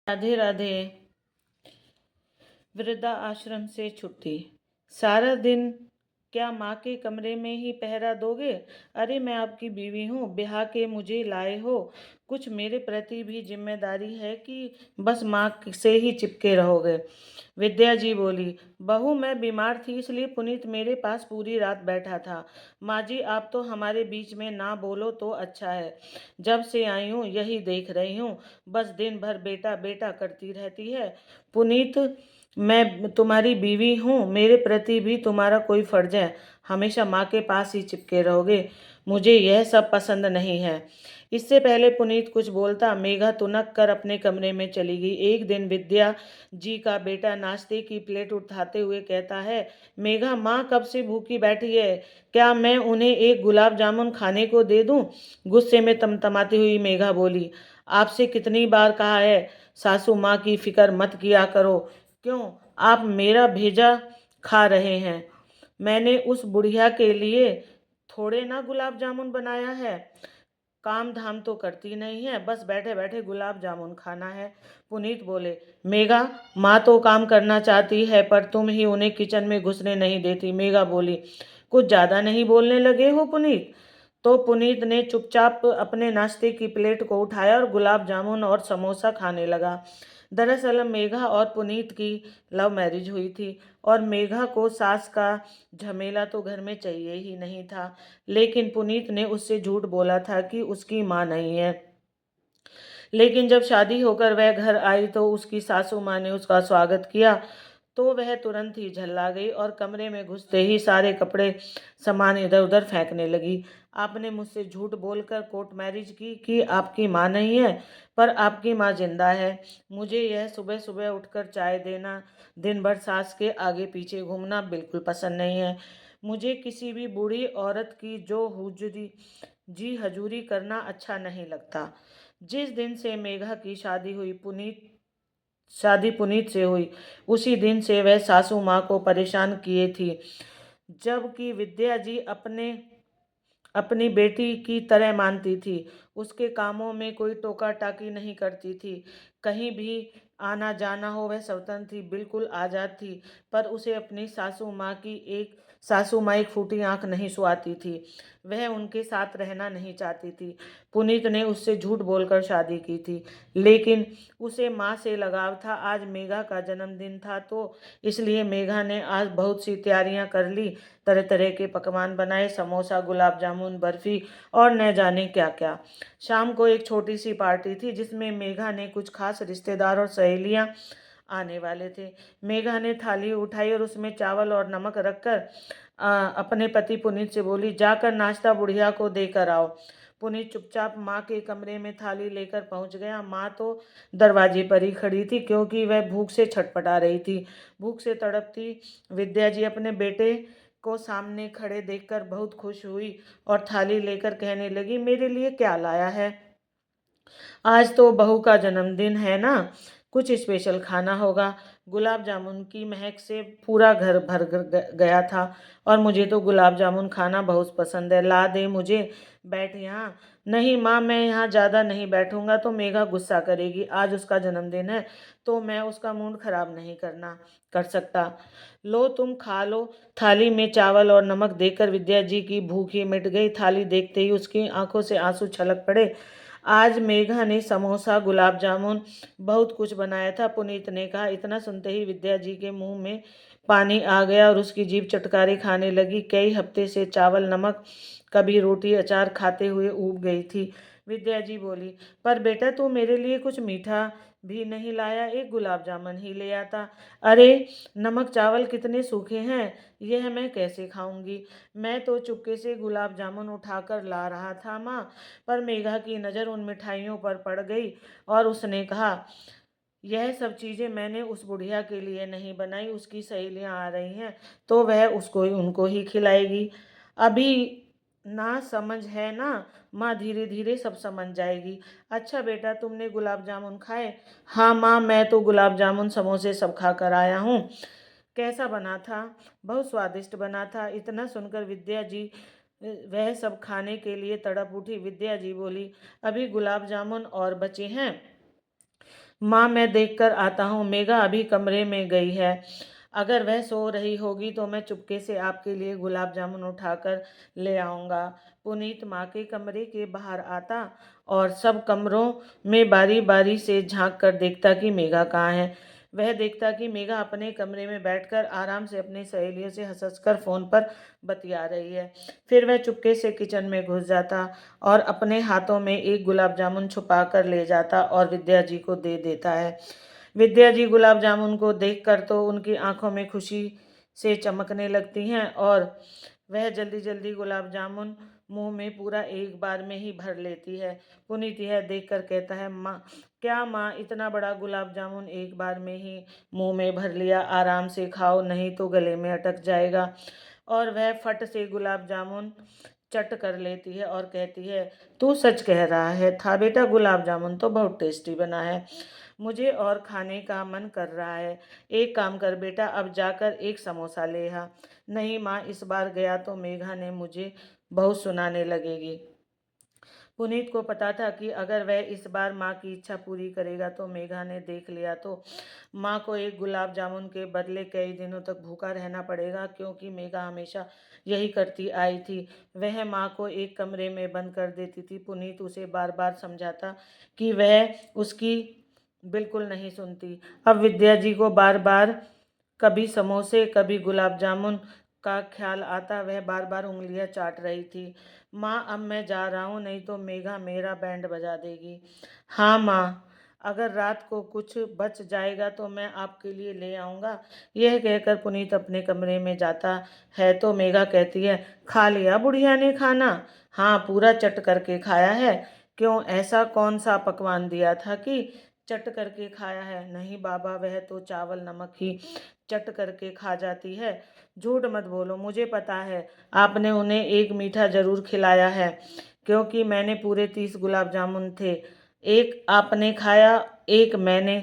राधे राधे। वृद्धा आश्रम से छुट्टी। सारा दिन क्या माँ के कमरे में ही पहरा दोगे? अरे मैं आपकी बीवी हूँ, ब्याह के मुझे लाए हो। कुछ मेरे प्रति भी जिम्मेदारी है कि बस माँ से ही चिपके रहोगे? विद्या जी बोली, बहू मैं बीमार थी इसलिए पुनीत मेरे पास पूरी रात बैठा था। माँ जी आप तो हमारे बीच में ना बोलो तो अच्छा है। जब से आई हूँ यही देख रही हूँ, बस दिन भर बेटा बेटा करती रहती है। पुनीत मैं तुम्हारी बीवी हूँ, मेरे प्रति भी तुम्हारा कोई फर्ज है। हमेशा माँ के पास ही चिपके रहोगे? मुझे यह सब पसंद नहीं है। इससे पहले पुनीत कुछ बोलता, मेघा तुनक कर अपने कमरे में चली गई। एक दिन विद्या जी का बेटा नाश्ते की प्लेट उठाते हुए कहता है, मेघा माँ कब से भूखी बैठी है, क्या मैं उन्हें एक गुलाब जामुन खाने को दे दूं? गुस्से में तमतमाती हुई मेघा बोली, आपसे कितनी बार कहा है सासू माँ की फिक्र मत किया करो, क्यों आप मेरा भेजा खा रहे हैं? मैंने उस बुढ़िया के लिए थोड़े ना गुलाब जामुन बनाया है। काम धाम तो करती नहीं है, बस बैठे बैठे गुलाब जामुन खाना है। पुनीत बोले, मेघा माँ तो काम करना चाहती है पर तुम ही उन्हें किचन में घुसने नहीं देती। मेघा बोली, कुछ ज़्यादा नहीं बोलने लगे हो पुनीत? तो पुनीत ने चुपचाप अपने नाश्ते की प्लेट को उठाया और गुलाब जामुन और समोसा खाने लगा। दरअसल मेघा और पुनीत की लव मैरिज हुई थी और मेघा को सास का झमेला तो घर में चाहिए ही नहीं था। लेकिन पुनीत ने उससे झूठ बोला था कि उसकी माँ नहीं है। लेकिन जब शादी होकर वह घर आई तो उसकी सासू माँ ने उसका स्वागत किया तो वह तुरंत ही झल्ला गई और कमरे में घुसते ही सारे कपड़े सामान इधर उधर फेंकने लगी। आपने मुझसे झूठ बोलकर कोर्ट मैरिज की कि आपकी माँ नहीं है, पर आपकी माँ जिंदा है। मुझे यह सुबह सुबह उठकर चाय देना, दिन भर सास के आगे पीछे घूमना बिल्कुल पसंद नहीं है। मुझे किसी भी बूढ़ी औरत की जो हुजूरी जी हजूरी करना अच्छा नहीं लगता। जिस दिन से मेघा की शादी पुनीत से हुई, उसी दिन से वह सासू माँ को परेशान किए थी। जबकि विद्या जी अपनी बेटी की तरह मानती थी। उसके कामों में कोई टोका टाकी नहीं करती थी। कहीं भी आना जाना हो वह स्वतंत्र थी, बिल्कुल आज़ाद थी। पर उसे अपनी सासू माँ एक फूटी आंख नहीं सुहाती थी। वह उनके साथ रहना नहीं चाहती थी। पुनीत ने उससे झूठ बोलकर शादी की थी, लेकिन उसे माँ से लगाव था। आज मेघा का जन्मदिन था तो इसलिए मेघा ने आज बहुत सी तैयारियां कर ली। तरह तरह के पकवान बनाए, समोसा, गुलाब जामुन, बर्फी और न जाने क्या क्या। शाम को एक छोटी सी पार्टी थी जिसमें मेघा ने कुछ खास रिश्तेदार और सहेलियां आने वाले थे। मेघा ने थाली उठाई और उसमें चावल और नमक रखकर अपने पति पुनीत से बोली, जाकर नाश्ता बुढ़िया को देकर आओ। पुनीत चुपचाप माँ के कमरे में थाली लेकर पहुंच गया। माँ तो दरवाजे पर ही खड़ी थी क्योंकि वह भूख से छटपटा रही थी। भूख से तड़पती विद्या जी अपने बेटे को सामने खड़े देखकर बहुत खुश हुई और थाली लेकर कहने लगी, मेरे लिए क्या लाया है? आज तो बहू का जन्मदिन है ना, कुछ स्पेशल खाना होगा। गुलाब जामुन की महक से पूरा घर भर गया था और मुझे तो गुलाब जामुन खाना बहुत पसंद है। ला दे मुझे, बैठ यहाँ। नहीं माँ, मैं यहाँ ज़्यादा नहीं बैठूंगा तो मेघा गुस्सा करेगी। आज उसका जन्मदिन है तो मैं उसका मूड खराब नहीं कर सकता। लो तुम खा लो। थाली में चावल और नमक देकर विद्या जी की भूख ही मिट गई। थाली देखते ही उसकी आंखों से आंसू छलक पड़े। आज मेघा ने समोसा, गुलाब जामुन, बहुत कुछ बनाया था। पुनीत ने कहा। इतना सुनते ही विद्या जी के मुंह में पानी आ गया और उसकी जीभ चटकारे खाने लगी। कई हफ्ते से चावल, नमक, कभी रोटी, अचार खाते हुए ऊब गई थी। विद्या जी बोली, पर बेटा तू मेरे लिए कुछ मीठा भी नहीं लाया, एक गुलाब जामुन ही ले आता। अरे नमक चावल कितने सूखे हैं, यह मैं कैसे खाऊंगी? मैं तो चुपके से गुलाब जामुन उठाकर ला रहा था माँ, पर मेघा की नज़र उन मिठाइयों पर पड़ गई और उसने कहा, यह सब चीज़ें मैंने उस बुढ़िया के लिए नहीं बनाई, उसकी सहेलियां आ रही हैं तो वह उनको ही खिलाएगी। अभी ना समझ है ना माँ, धीरे धीरे सब समझ जाएगी। अच्छा बेटा तुमने गुलाब जामुन खाए? हाँ माँ, मैं तो गुलाब जामुन समोसे सब खा कर आया हूँ। कैसा बना था? बहुत स्वादिष्ट बना था। इतना सुनकर विद्या जी वह सब खाने के लिए तड़प उठी। विद्या जी बोली, अभी गुलाब जामुन और बचे हैं, माँ, मैं देखकर आता हूँ, मेघा अभी कमरे में गई है। अगर वह सो रही होगी तो मैं चुपके से आपके लिए गुलाब जामुन उठाकर ले आऊँगा। पुनीत माँ के कमरे के बाहर आता और सब कमरों में बारी-बारी से झाँक कर देखता कि मेघा कहाँ है। वह देखता कि मेघा अपने कमरे में बैठकर आराम से अपनी सहेलियों से हँस-हँस कर फ़ोन पर बतिया रही है। फिर वह चुपके से किचन में घुस जाता और अपने हाथों में एक गुलाब जामुन छुपा कर ले जाता और विद्या जी को दे देता है। विद्या जी गुलाब जामुन को देखकर तो उनकी आंखों में खुशी से चमकने लगती हैं और वह जल्दी जल्दी गुलाब जामुन मुंह में पूरा एक बार में ही भर लेती है। पुनीत यह देखकर कहता है, माँ, क्या माँ, इतना बड़ा गुलाब जामुन एक बार में ही मुंह में भर लिया? आराम से खाओ, नहीं तो गले में अटक जाएगा। और वह फट से गुलाब जामुन चट कर लेती है और कहती है, तू सच कह रहा है था बेटा, गुलाब जामुन तो बहुत टेस्टी बना है। मुझे और खाने का मन कर रहा है। एक काम कर बेटा, अब जाकर एक समोसा ले आ। नहीं माँ, इस बार गया तो मेघा ने मुझे बहुत सुनाने लगेगी। पुनीत को पता था कि अगर वह इस बार माँ की इच्छा पूरी करेगा तो मेघा ने देख लिया तो माँ को एक गुलाब जामुन के बदले कई दिनों तक भूखा रहना पड़ेगा, क्योंकि मेघा हमेशा यही करती आई थी। वह माँ को एक कमरे में बंद कर देती थी। पुनीत उसे बार बार समझाता कि वह उसकी बिल्कुल नहीं सुनती। अब विद्या जी को बार बार कभी समोसे कभी गुलाब जामुन का ख्याल आता। वह बार बार उंगलियां चाट रही थी। माँ, अब मैं जा रहा हूँ, नहीं तो मेघा मेरा बैंड बजा देगी। हाँ माँ, अगर रात को कुछ बच जाएगा तो मैं आपके लिए ले आऊँगा। यह कहकर पुनीत अपने कमरे में जाता है तो मेघा कहती है, खा लिया बुढ़िया ने खाना? हाँ, पूरा चट करके खाया है। क्यों, ऐसा कौन सा पकवान दिया था कि चट करके खाया है? नहीं बाबा, वह तो चावल नमक ही चट करके खा जाती है। झूठ मत बोलो, मुझे पता है आपने उन्हें एक मीठा जरूर खिलाया है, क्योंकि मैंने पूरे 30 गुलाब जामुन थे। एक आपने खाया, एक मैंने,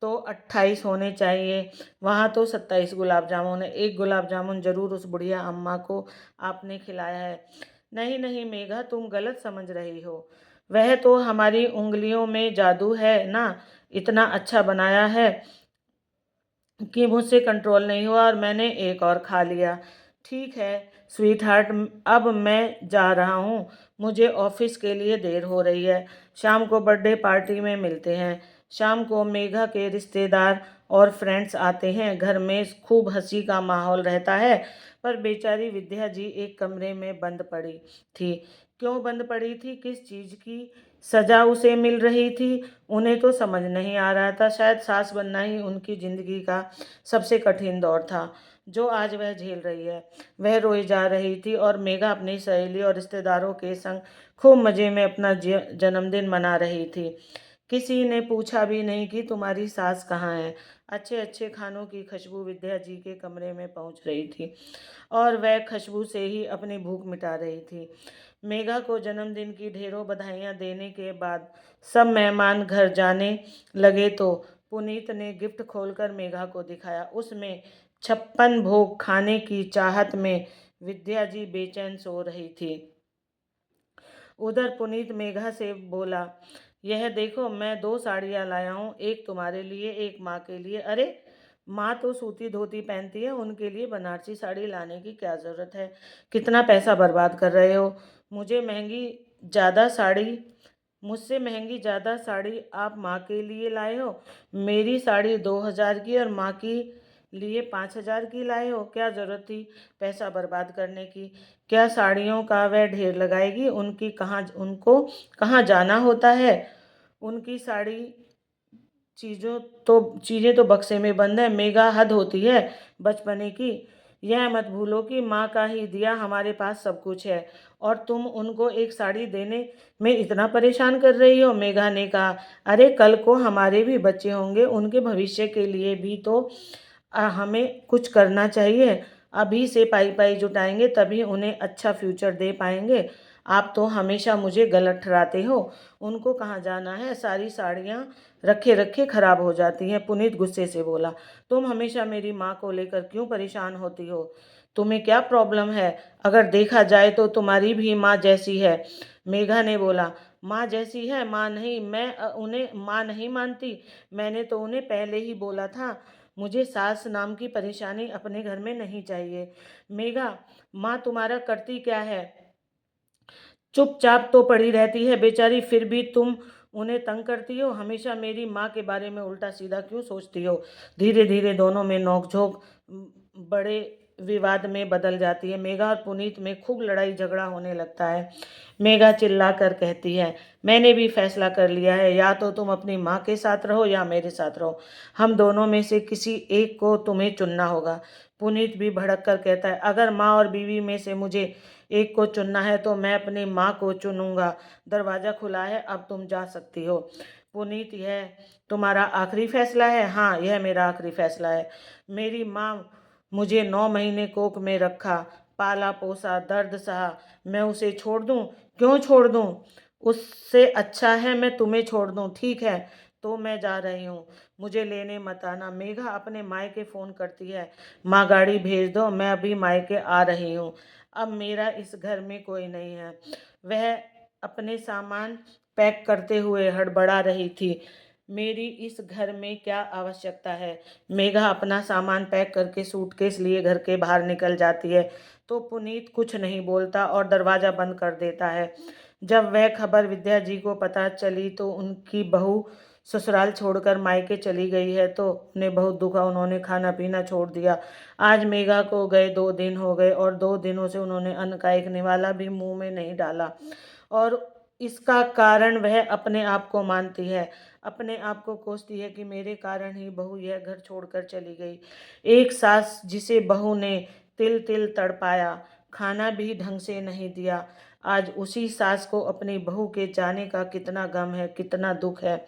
तो 28 होने चाहिए। वहाँ तो 27 गुलाब जामुन है। एक गुलाब जामुन जरूर उस बुढ़िया अम्मा को आपने खिलाया है। नहीं नहीं मेघा, तुम गलत समझ रही हो। वह तो हमारी उंगलियों में जादू है ना, इतना अच्छा बनाया है कि मुझसे कंट्रोल नहीं हुआ और मैंने एक और खा लिया। ठीक है स्वीट हार्ट, अब मैं जा रहा हूँ, मुझे ऑफिस के लिए देर हो रही है। शाम को बर्थडे पार्टी में मिलते हैं। शाम को मेघा के रिश्तेदार और फ्रेंड्स आते हैं। घर में खूब हंसी का माहौल रहता है, पर बेचारी विद्या जी एक कमरे में बंद पड़ी थी। क्यों बंद पड़ी थी? किस चीज़ की सजा उसे मिल रही थी? उन्हें तो समझ नहीं आ रहा था। शायद सास बनना ही उनकी ज़िंदगी का सबसे कठिन दौर था, जो आज वह झेल रही है। वह रोई जा रही थी और मेघा अपनी सहेली और रिश्तेदारों के संग खूब मज़े में अपना जन्मदिन मना रही थी। किसी ने पूछा भी नहीं कि तुम्हारी सास कहाँ है। अच्छे अच्छे खानों की खुशबू विद्या जी के कमरे में पहुंच रही थी और वह खुशबू से ही अपनी भूख मिटा रही थी। मेघा को जन्मदिन की ढेरों बधाइयाँ देने के बाद सब मेहमान घर जाने लगे तो पुनीत ने गिफ्ट खोलकर मेघा को दिखाया। उसमें 56 भोग खाने की चाहत में विद्या जी बेचैन सो रही थी। उधर पुनीत मेघा से बोला, यह देखो, मैं 2 साड़ियाँ लाया हूँ, एक तुम्हारे लिए, एक माँ के लिए। अरे, माँ तो सूती धोती पहनती है, उनके लिए बनारसी साड़ी लाने की क्या ज़रूरत है? कितना पैसा बर्बाद कर रहे हो। मुझे महंगी ज़्यादा साड़ी मुझसे महंगी ज़्यादा साड़ी आप माँ के लिए लाए हो। मेरी साड़ी 2000 की और माँ की लिए 5000 की लाए हो। क्या ज़रूरत थी पैसा बर्बाद करने की? क्या साड़ियों का वह ढेर लगाएगी? उनको कहाँ जाना होता है? उनकी साड़ी चीज़ें तो बक्से में बंद है। मेघा, हद होती है बचपने की। यह मत भूलो कि माँ का ही दिया हमारे पास सब कुछ है, और तुम उनको एक साड़ी देने में इतना परेशान कर रही हो। मेघा ने कहा, अरे कल को हमारे भी बच्चे होंगे, उनके भविष्य के लिए भी तो हमें कुछ करना चाहिए। अभी से पाई पाई जुटाएंगे तभी उन्हें अच्छा फ्यूचर दे पाएंगे। आप तो हमेशा मुझे गलत ठहराते हो। उनको कहाँ जाना है? सारी साड़ियाँ रखे रखे खराब हो जाती हैं। पुनीत गुस्से से बोला, तुम हमेशा मेरी माँ को लेकर क्यों परेशान होती हो? तुम्हें क्या प्रॉब्लम है? अगर देखा जाए तो तुम्हारी भी माँ जैसी है। मेघा ने बोला, माँ जैसी है माँ नहीं, मैं उन्हें माँ नहीं मानती। मैंने तो उन्हें पहले ही बोला था, मुझे सास नाम की परेशानी अपने घर में नहीं चाहिए। मेघा, माँ तुम्हारा करती क्या है? चुपचाप तो पड़ी रहती है बेचारी, फिर भी तुम उन्हें तंग करती हो। हमेशा मेरी माँ के बारे में उल्टा सीधा क्यों सोचती हो? धीरे धीरे दोनों में नोकझोंक बड़े विवाद में बदल जाती है। मेघा और पुनीत में खूब लड़ाई झगड़ा होने लगता है। मेघा चिल्ला कर कहती है, मैंने भी फैसला कर लिया है, या तो तुम अपनी माँ के साथ रहो या मेरे साथ रहो। हम दोनों में से किसी एक को तुम्हें चुनना होगा। पुनीत भी भड़क कर कहता है, अगर माँ और बीवी में से मुझे एक को चुनना है तो मैं अपनी माँ को चुनूंगा। दरवाज़ा खुला है, अब तुम जा सकती हो। पुनीत, यह तुम्हारा आखिरी फैसला है? हाँ, यह मेरा आखिरी फैसला है। मेरी माँ मुझे 9 महीने कोख में रखा, पाला पोसा, दर्द सहा, मैं उसे छोड़ दूँ? क्यों छोड़ दूँ? उससे अच्छा है मैं तुम्हें छोड़ दूँ। ठीक है, तो मैं जा रही हूँ, मुझे लेने मत आना। मेघा अपने मायके फ़ोन करती है, माँ गाड़ी भेज दो, मैं अभी मायके आ रही हूँ। अब मेरा इस घर में कोई नहीं है। वह अपने सामान पैक करते हुए हड़बड़ा रही थी। मेरी इस घर में क्या आवश्यकता है? मेघा अपना सामान पैक करके सूटकेस लिए घर के बाहर निकल जाती है तो पुनीत कुछ नहीं बोलता और दरवाज़ा बंद कर देता है। जब वह खबर विद्या जी को पता चली तो उनकी बहू ससुराल छोड़कर मायके चली गई है तो उन्हें बहुत दुखा, उन्होंने खाना पीना छोड़ दिया। आज मेघा को गए 2 दिन हो गए और 2 दिनों से उन्होंने अन्न का एक निवाला भी मुंह में नहीं डाला। और इसका कारण वह अपने आप को मानती है, अपने आप को कोसती है कि मेरे कारण ही बहू यह घर छोड़कर चली गई। एक सास जिसे बहू ने तिल तिल तड़पाया, खाना भी ढंग से नहीं दिया, आज उसी सास को अपनी बहू के जाने का कितना गम है, कितना दुख है।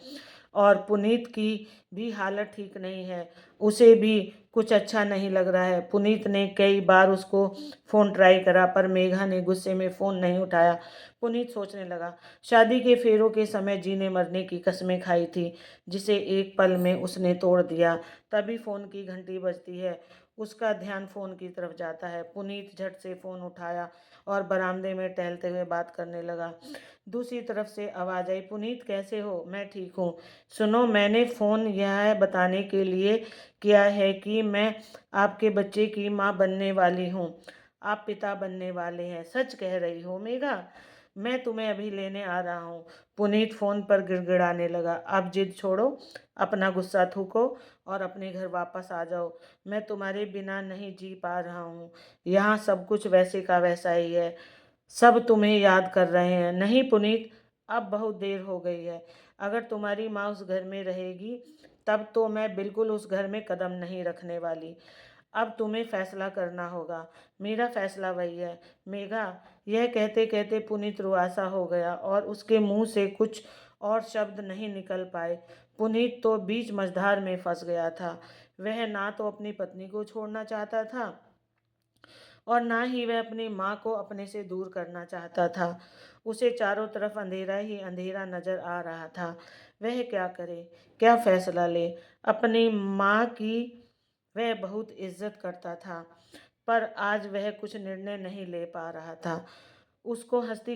और पुनीत की भी हालत ठीक नहीं है, उसे भी कुछ अच्छा नहीं लग रहा है। पुनीत ने कई बार उसको फ़ोन ट्राई करा पर मेघा ने गुस्से में फ़ोन नहीं उठाया। पुनीत सोचने लगा, शादी के फेरों के समय जीने मरने की कस्में खाई थी, जिसे एक पल में उसने तोड़ दिया। तभी फ़ोन की घंटी बजती है, उसका ध्यान फ़ोन की तरफ जाता है। पुनीत झट से फ़ोन उठाया और बरामदे में टहलते हुए बात करने लगा। दूसरी तरफ से आवाज़ आई, पुनीत कैसे हो? मैं ठीक हूँ। सुनो, मैंने फ़ोन यह बताने के लिए किया है कि मैं आपके बच्चे की माँ बनने वाली हूँ। आप पिता बनने वाले हैं, सच कह रही हो मेघा? मैं तुम्हें अभी लेने आ रहा हूँ। पुनीत फ़ोन पर गिड़गिड़ाने लगा, अब जिद छोड़ो, अपना गुस्सा थूको और अपने घर वापस आ जाओ। मैं तुम्हारे बिना नहीं जी पा रहा हूँ। यहाँ सब कुछ वैसे का वैसा ही है, सब तुम्हें याद कर रहे हैं। नहीं पुनीत, अब बहुत देर हो गई है। अगर तुम्हारी माँ उस घर में रहेगी तब तो मैं बिल्कुल उस घर में कदम नहीं रखने वाली। अब तुम्हें फैसला करना होगा। मेरा फैसला वही है। मेघा, यह कहते कहते पुनीत रुआसा हो गया और उसके मुंह से कुछ और शब्द नहीं निकल पाए। पुनीत तो बीच मझधार में फंस गया था। वह ना तो अपनी पत्नी को छोड़ना चाहता था और ना ही वह अपनी माँ को अपने से दूर करना चाहता था। उसे चारों तरफ अंधेरा ही अंधेरा नजर आ रहा था। वह क्या करे, क्या फैसला ले? अपनी माँ की वह बहुत इज्जत करता था पर आज वह कुछ निर्णय नहीं ले पा रहा था। उसकी हंसती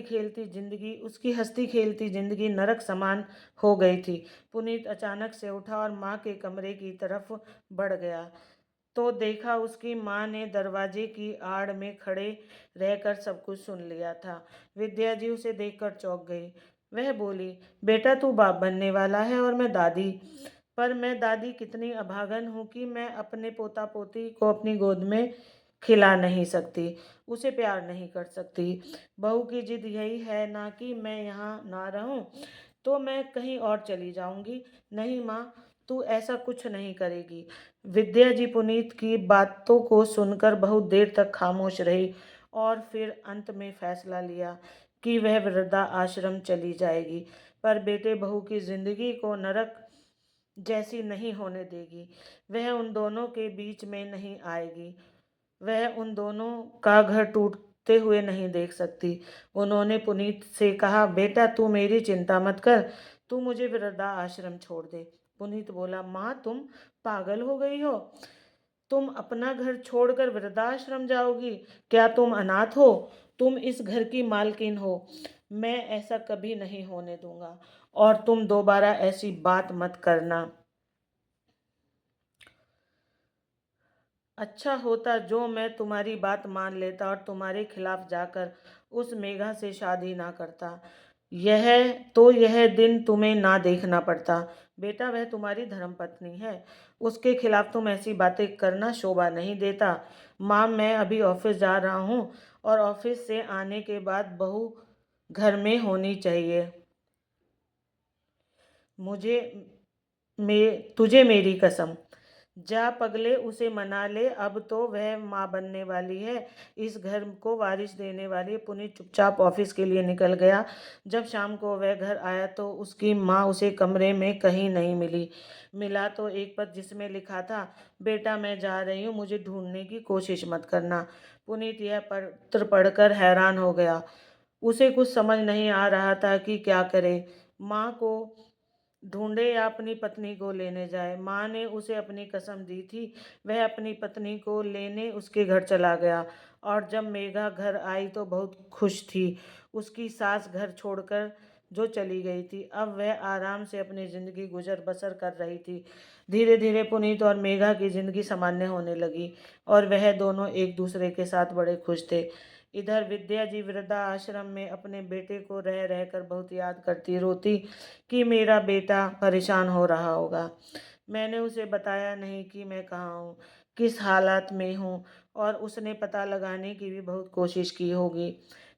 खेलती जिंदगी नरक समान हो गई थी। पुनीत अचानक से उठा और माँ के कमरे की तरफ बढ़ गया तो देखा उसकी माँ ने दरवाजे की आड़ में खड़े रहकर सब कुछ सुन लिया था। विद्या जी उसे देखकर चौंक गई। वह बोली, बेटा तू बाप बनने वाला है और मैं दादी, पर मैं दादी कितनी अभागन हूँ कि मैं अपने पोता पोती को अपनी गोद में खिला नहीं सकती, उसे प्यार नहीं कर सकती। बहू की जिद यही है ना कि मैं यहाँ ना रहूं तो मैं कहीं और चली जाऊंगी। नहीं माँ, तू ऐसा कुछ नहीं करेगी। विद्या जी पुनीत की बातों को सुनकर बहुत देर तक खामोश रही और फिर अंत में फैसला लिया कि वह वृद्धा आश्रम चली जाएगी, पर बेटे बहू की जिंदगी को नरक जैसी नहीं होने देगी। वह उन दोनों के बीच में नहीं आएगी, वह उन दोनों का घर टूटते हुए नहीं देख सकती। उन्होंने पुनीत से कहा, बेटा तू मेरी चिंता मत कर, तू मुझे वृद्धा आश्रम छोड़ दे। पुनीत बोला, माँ तुम पागल हो गई हो? तुम अपना घर छोड़कर वृद्धाश्रम जाओगी? क्या तुम अनाथ हो? तुम इस घर की मालकिन हो। मैं ऐसा कभी नहीं होने दूंगा, और तुम दोबारा ऐसी बात मत करना। अच्छा होता जो मैं तुम्हारी बात मान लेता और तुम्हारे खिलाफ जाकर उस मेघा से शादी ना करता। यह दिन तुम्हें ना देखना पड़ता। बेटा, वह तुम्हारी धर्मपत्नी है, उसके खिलाफ तुम ऐसी बातें करना शोभा नहीं देता। माँ, मैं अभी ऑफिस जा रहा हूँ, और ऑफिस से आने के बाद बहू घर में होनी चाहिए। मुझे तुझे मेरी कसम। जा पगले, उसे मना ले, अब तो वह माँ बनने वाली है, इस घर को वारिस देने वाली है। पुनीत चुपचाप ऑफिस के लिए निकल गया। जब शाम को वह घर आया तो उसकी माँ उसे कमरे में कहीं नहीं मिली। मिला तो एक पत्र जिसमें लिखा था, बेटा मैं जा रही हूँ, मुझे ढूंढने की कोशिश मत करना। पुनीत यह पत्र पढ़कर हैरान हो गया। उसे कुछ समझ नहीं आ रहा था कि क्या करे। माँ को ढूंढे या अपनी पत्नी को लेने जाए। माँ ने उसे अपनी कसम दी थी। वह अपनी पत्नी को लेने उसके घर चला गया, और जब मेघा घर आई तो बहुत खुश थी। उसकी सास घर छोड़कर जो चली गई थी, अब वह आराम से अपनी जिंदगी गुजर बसर कर रही थी। धीरे धीरे पुनीत और मेघा की जिंदगी सामान्य होने लगी, और वह दोनों एक दूसरे के साथ बड़े खुश थे। इधर विद्या जी वृद्धा आश्रम में अपने बेटे को रह रहकर बहुत याद करती, रोती कि मेरा बेटा परेशान हो रहा होगा। मैंने उसे बताया नहीं कि मैं कहाँ हूँ, किस हालात में हूँ, और उसने पता लगाने की भी बहुत कोशिश की होगी,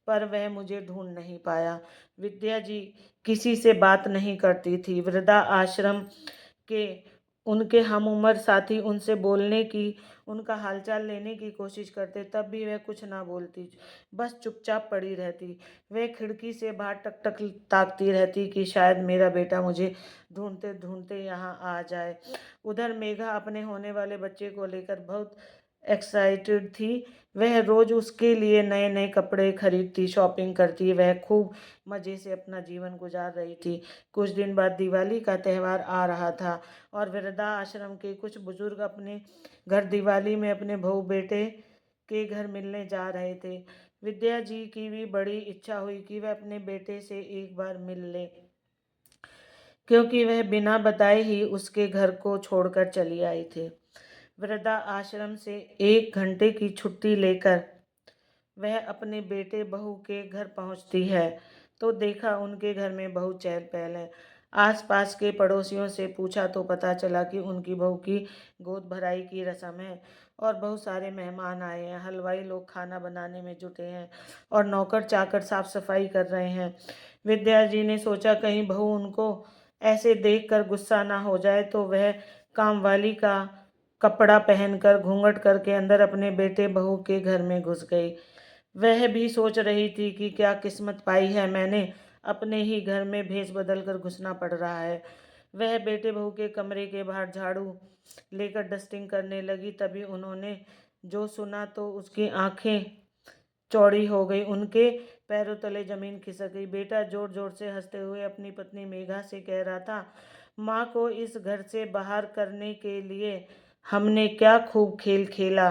पर वह मुझे ढूंढ नहीं पाया। विद्या जी किसी से बात नहीं करती थी। वृद्धा आश्रम के उनके हम उम्र साथी उनसे बोलने की, उनका हालचाल लेने की कोशिश करते, तब भी वह कुछ ना बोलती, बस चुपचाप पड़ी रहती। वह खिड़की से बाहर टक टक ताकती रहती कि शायद मेरा बेटा मुझे ढूंढते ढूंढते यहाँ आ जाए। उधर मेघा अपने होने वाले बच्चे को लेकर बहुत एक्साइटेड थी। वह रोज उसके लिए नए नए कपड़े खरीदती, शॉपिंग करती, वह खूब मज़े से अपना जीवन गुजार रही थी। कुछ दिन बाद दिवाली का त्यौहार आ रहा था, और वृद्धा आश्रम के कुछ बुजुर्ग अपने घर दिवाली में अपने बहू बेटे के घर मिलने जा रहे थे। विद्या जी की भी बड़ी इच्छा हुई कि वह अपने बेटे से एक बार मिल ले, क्योंकि वह बिना बताए ही उसके घर को छोड़कर चली आई थी। वृद्धा आश्रम से 1 घंटे की छुट्टी लेकर वह अपने बेटे बहू के घर पहुंचती है, तो देखा उनके घर में बहुत चहल पहल है। आसपास के पड़ोसियों से पूछा तो पता चला कि उनकी बहू की गोद भराई की रस्म है, और बहुत सारे मेहमान आए हैं। हलवाई लोग खाना बनाने में जुटे हैं, और नौकर चाकर साफ सफाई कर रहे हैं। विद्या जी ने सोचा कहीं बहू उनको ऐसे देखकर गुस्सा ना हो जाए, तो वह कामवाली का कपड़ा पहनकर घूंघट करके अंदर अपने बेटे बहू के घर में घुस गई। वह भी सोच रही थी कि क्या किस्मत पाई है मैंने, अपने ही घर में भेष बदल कर घुसना पड़ रहा है। वह बेटे बहू के कमरे के बाहर झाड़ू लेकर डस्टिंग करने लगी। तभी उन्होंने जो सुना तो उसकी आंखें चौड़ी हो गई, उनके पैरों तले जमीन खिसक गई। बेटा जोर जोर से हंसते हुए अपनी पत्नी मेघा से कह रहा था, माँ को इस घर से बाहर करने के लिए हमने क्या खूब खेल खेला,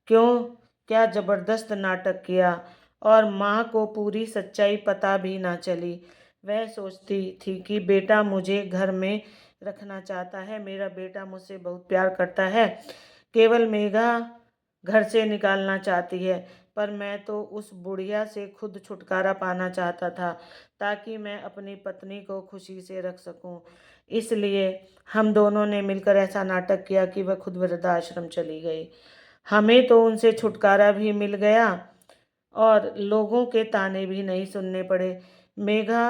क्यों क्या जबरदस्त नाटक किया, और माँ को पूरी सच्चाई पता भी ना चली। वह सोचती थी कि बेटा मुझे घर में रखना चाहता है, मेरा बेटा मुझसे बहुत प्यार करता है, केवल मेघा घर से निकालना चाहती है। पर मैं तो उस बुढ़िया से खुद छुटकारा पाना चाहता था, ताकि मैं अपनी पत्नी को खुशी से रख सकूं। इसलिए हम दोनों ने मिलकर ऐसा नाटक किया कि वह खुद वृद्धाश्रम चली गई। हमें तो उनसे छुटकारा भी मिल गया, और लोगों के ताने भी नहीं सुनने पड़े। मेघा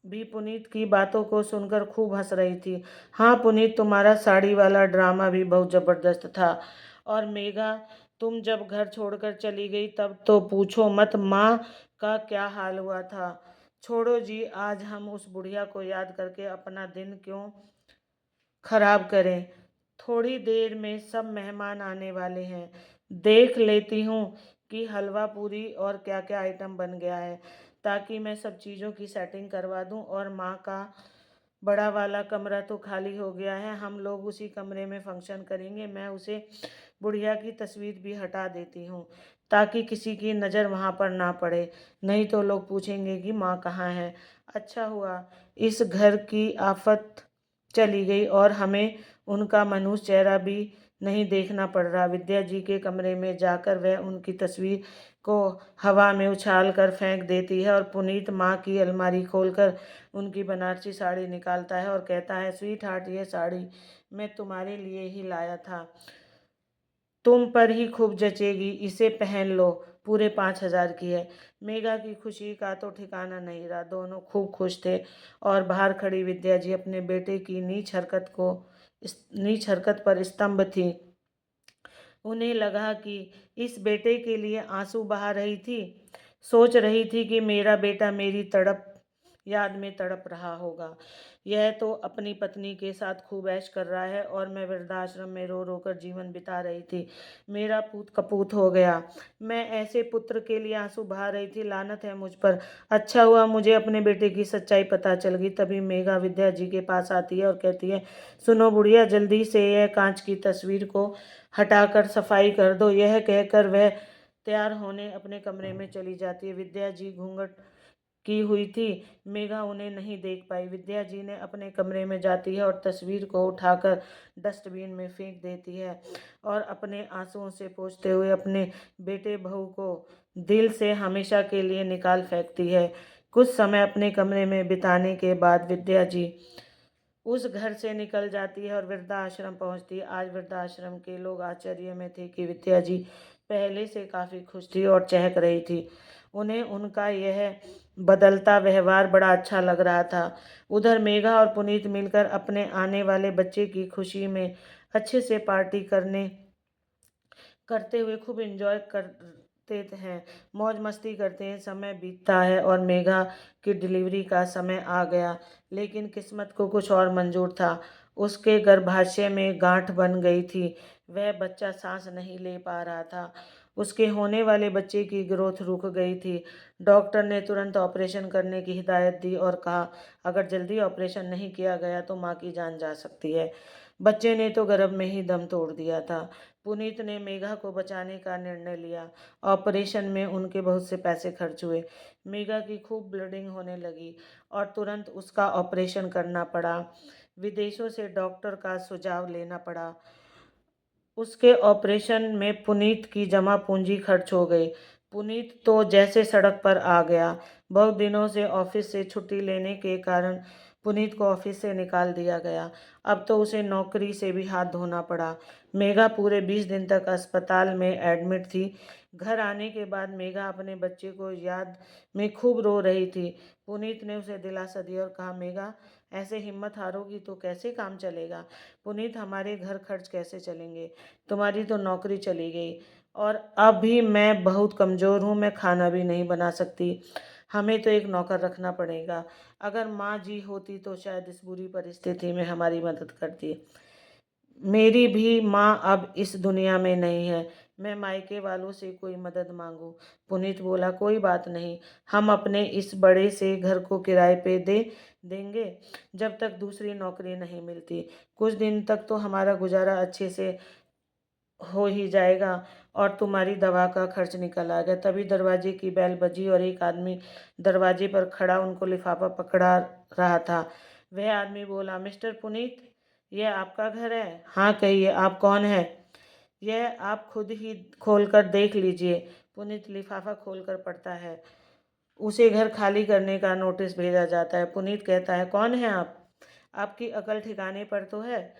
भी पुनीत की बातों को सुनकर खूब हंस रही थी। हाँ पुनीत, तुम्हारा साड़ी वाला ड्रामा भी बहुत जबरदस्त था। और मेघा, तुम जब घर छोड़कर चली गई तब तो पूछो मत माँ का क्या हाल हुआ था। छोड़ो जी, आज हम उस बुढ़िया को याद करके अपना दिन क्यों खराब करें। थोड़ी देर में सब मेहमान आने वाले हैं। देख लेती हूँ कि हलवा पूरी और क्या क्या आइटम बन गया है, ताकि मैं सब चीज़ों की सेटिंग करवा दूँ और माँ का बड़ा वाला कमरा तो खाली हो गया है, हम लोग उसी कमरे में फंक्शन करेंगे। मैं उसे बुढ़िया की तस्वीर भी हटा देती हूँ ताकि किसी की नज़र वहाँ पर ना पड़े, नहीं तो लोग पूछेंगे कि माँ कहाँ है। अच्छा हुआ इस घर की आफत चली गई और हमें उनका मनुष्य चेहरा भी नहीं देखना पड़ रहा। विद्या जी के कमरे में जाकर वह उनकी तस्वीर को हवा में उछाल कर फेंक देती है और पुनीत माँ की अलमारी खोलकर उनकी बनारसी साड़ी निकालता है और कहता है, स्वीट हार्ट, ये साड़ी मैं तुम्हारे लिए ही लाया था, तुम पर ही खूब जचेगी, इसे पहन लो, पूरे 5,000 की है। मेघा की खुशी का तो ठिकाना नहीं रहा, दोनों खूब खुश थे और बाहर खड़ी विद्या जी अपने बेटे की नीच हरकत पर स्तंभ थी। उन्हें लगा कि इस बेटे के लिए आंसू बहा रही थी, सोच रही थी कि मेरा बेटा मेरी तड़प याद में तड़प रहा होगा। यह तो अपनी पत्नी के साथ खूब ऐश कर रहा है और मैं वृद्धाश्रम में रो रो कर जीवन बिता रही थी। मेरा पूत कपूत हो गया। मैं ऐसे पुत्र के लिए आंसू बहा रही थी, लानत है मुझ पर। अच्छा हुआ मुझे अपने बेटे की सच्चाई पता चल गई। तभी मेघा विद्या जी के पास आती है और कहती है, सुनो बुढ़िया, जल्दी से यह कांच की तस्वीर को हटाकर सफाई कर दो। यह कहकर वह तैयार होने अपने कमरे में चली जाती है। विद्या जी घूंघट की हुई थी, मेघा उन्हें नहीं देख पाई। विद्या जी ने अपने कमरे में जाती है और तस्वीर को उठाकर डस्टबिन में फेंक देती है और अपने आंसुओं से पोंछते हुए अपने बेटे बहू को दिल से हमेशा के लिए निकाल फेंकती है। कुछ समय अपने कमरे में बिताने के बाद विद्या जी उस घर से निकल जाती है और वृद्धाश्रम पहुंचती है। आज वृद्धाश्रम के लोग आश्चर्य में थे कि विद्या जी पहले से काफ़ी खुश थी और चहक रही थी। उन्हें उनका यह बदलता व्यवहार बड़ा अच्छा लग रहा था। उधर मेघा और पुनीत मिलकर अपने आने वाले बच्चे की खुशी में अच्छे से पार्टी करते हुए खूब एंजॉय करते हैं, मौज मस्ती करते हैं। समय बीतता है और मेघा की डिलीवरी का समय आ गया, लेकिन किस्मत को कुछ और मंजूर था। उसके गर्भाशय में गांठ बन गई थी, वह बच्चा सांस नहीं ले पा रहा था। उसके होने वाले बच्चे की ग्रोथ रुक गई थी। डॉक्टर ने तुरंत ऑपरेशन करने की हिदायत दी और कहा, अगर जल्दी ऑपरेशन नहीं किया गया तो माँ की जान जा सकती है। बच्चे ने तो गर्भ में ही दम तोड़ दिया था। पुनीत ने मेघा को बचाने का निर्णय लिया। ऑपरेशन में उनके बहुत से पैसे खर्च हुए। मेघा की खूब ब्लीडिंग होने लगी और तुरंत उसका ऑपरेशन करना पड़ा। विदेशों से डॉक्टर का सुझाव लेना पड़ा। उसके ऑपरेशन में पुनीत की जमा पूंजी खर्च हो गई। पुनीत तो जैसे सड़क पर आ गया। बहुत दिनों से ऑफिस से छुट्टी लेने के कारण पुनीत को ऑफिस से निकाल दिया गया। अब तो उसे नौकरी से भी हाथ धोना पड़ा। मेघा पूरे 20 दिन तक अस्पताल में एडमिट थी। घर आने के बाद मेघा अपने बच्चे को याद में खूब रो रही थी। पुनीत ने उसे दिलासा दिया और कहा, मेघा, ऐसे हिम्मत हारोगी तो कैसे काम चलेगा? पुनीत, हमारे घर खर्च कैसे चलेंगे? तुम्हारी तो नौकरी चली गई और अभी मैं बहुत कमज़ोर हूँ, मैं खाना भी नहीं बना सकती। हमें तो एक नौकर रखना पड़ेगा। अगर माँ जी होती तो शायद इस बुरी परिस्थिति में हमारी मदद करती। मेरी भी माँ अब इस दुनिया में नहीं है। मैं मायके वालों से कोई मदद मांगूं? पुनीत बोला, कोई बात नहीं, हम अपने इस बड़े से घर को किराए पे दे देंगे जब तक दूसरी नौकरी नहीं मिलती। कुछ दिन तक तो हमारा गुजारा अच्छे से हो ही जाएगा और तुम्हारी दवा का खर्च निकल आएगा। तभी दरवाजे की बेल बजी और एक आदमी दरवाजे पर खड़ा उनको लिफाफा पकड़ा रहा था। वह आदमी बोला, मिस्टर पुनीत, यह आपका घर है? हाँ, कहिए, आप कौन है? यह आप खुद ही खोल कर देख लीजिए। पुनीत लिफाफा खोल कर पढ़ता है। उसे घर खाली करने का नोटिस भेजा जाता है। पुनीत कहता है, कौन है आप? आपकी अकल ठिकाने पर तो है?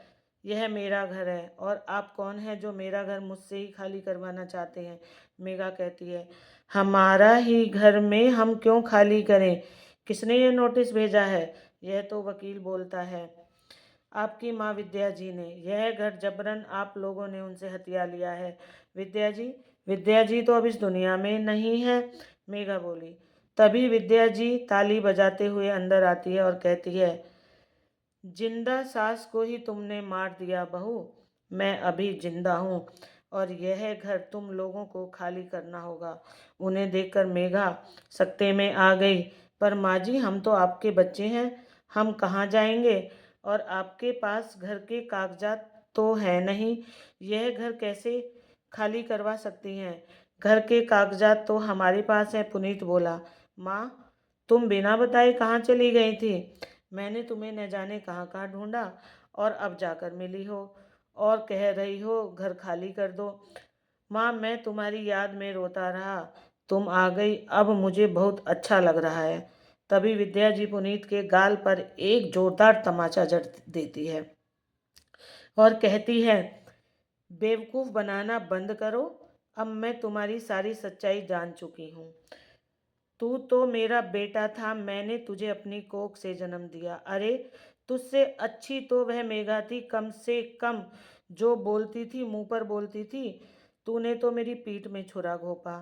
यह मेरा घर है और आप कौन हैं जो मेरा घर मुझसे ही खाली करवाना चाहते हैं? मेघा कहती है, हमारा ही घर में हम क्यों खाली करें? किसने ये नोटिस भेजा है? यह तो वकील बोलता है, आपकी माँ विद्या जी ने। यह घर जबरन आप लोगों ने उनसे हथिया लिया है। विद्या जी तो अब इस दुनिया में नहीं है, मेघा बोली। तभी विद्या जी ताली बजाते हुए अंदर आती है और कहती है, जिंदा सास को ही तुमने मार दिया बहू। मैं अभी जिंदा हूँ और यह घर तुम लोगों को खाली करना होगा। उन्हें देखकर मेघा सकते में आ गई। पर माँ जी, हम तो आपके बच्चे हैं, हम कहाँ जाएंगे? और आपके पास घर के कागजात तो है नहीं, यह घर कैसे खाली करवा सकती हैं? घर के कागजात तो हमारे पास है, पुनीत बोला। माँ, तुम बिना बताए कहाँ चली गई थी? मैंने तुम्हें न जाने कहाँ कहाँ ढूंढा और अब जाकर मिली हो और कह रही हो घर खाली कर दो। माँ, मैं तुम्हारी याद में रोता रहा, तुम आ गई, अब मुझे बहुत अच्छा लग रहा है। तभी विद्या जी पुनीत के गाल पर एक जोरदार तमाचा जड़ देती है और कहती है, बेवकूफ़ बनाना बंद करो, अब मैं तुम्हारी सारी सच्चाई जान चुकी हूँ। तू तो मेरा बेटा था, मैंने तुझे अपनी कोख से जन्म दिया। अरे, तुझसे अच्छी तो वह मेघा थी, कम से कम जो बोलती थी मुंह पर बोलती थी। तूने तो मेरी पीठ में छुरा घोंपा।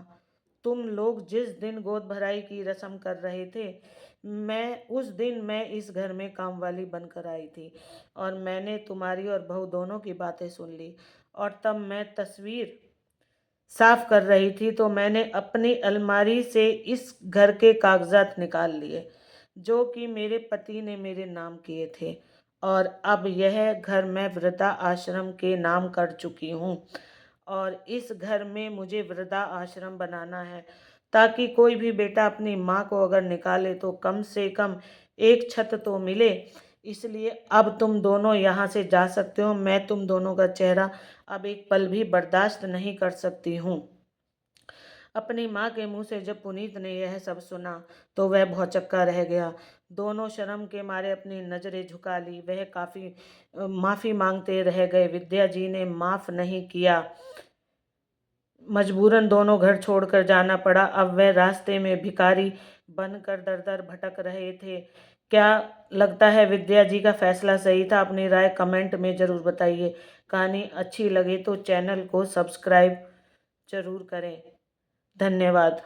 तुम लोग जिस दिन गोद भराई की रस्म कर रहे थे, उस दिन मैं इस घर में काम वाली बनकर आई थी और मैंने तुम्हारी और बहू दोनों की बातें सुन ली। और तब मैं तस्वीर साफ कर रही थी तो मैंने अपनी अलमारी से इस घर के कागजात निकाल लिए जो कि मेरे पति ने मेरे नाम किए थे, और अब यह घर मैं वृद्धा आश्रम के नाम कर चुकी हूँ। और इस घर में मुझे वृद्धा आश्रम बनाना है ताकि कोई भी बेटा अपनी माँ को अगर निकाले तो कम से कम एक छत तो मिले। इसलिए अब तुम दोनों यहाँ से जा सकते हो, मैं तुम दोनों का चेहरा अब एक पल भी बर्दाश्त नहीं कर सकती हूँ। अपनी माँ के मुंह से जब पुनीत ने यह सब सुना तो वह भौचक्का रह गया। दोनों शर्म के मारे अपनी नज़रें झुका ली। वह काफ़ी माफ़ी मांगते रह गए। विद्या जी ने माफ़ नहीं किया। मजबूरन दोनों घर छोड़कर जाना पड़ा। अब वह रास्ते में भिखारी बनकर दर दर भटक रहे थे। क्या लगता है विद्या जी का फैसला सही था? अपनी राय कमेंट में ज़रूर बताइए। कहानी अच्छी लगे तो चैनल को सब्सक्राइब ज़रूर करें। धन्यवाद।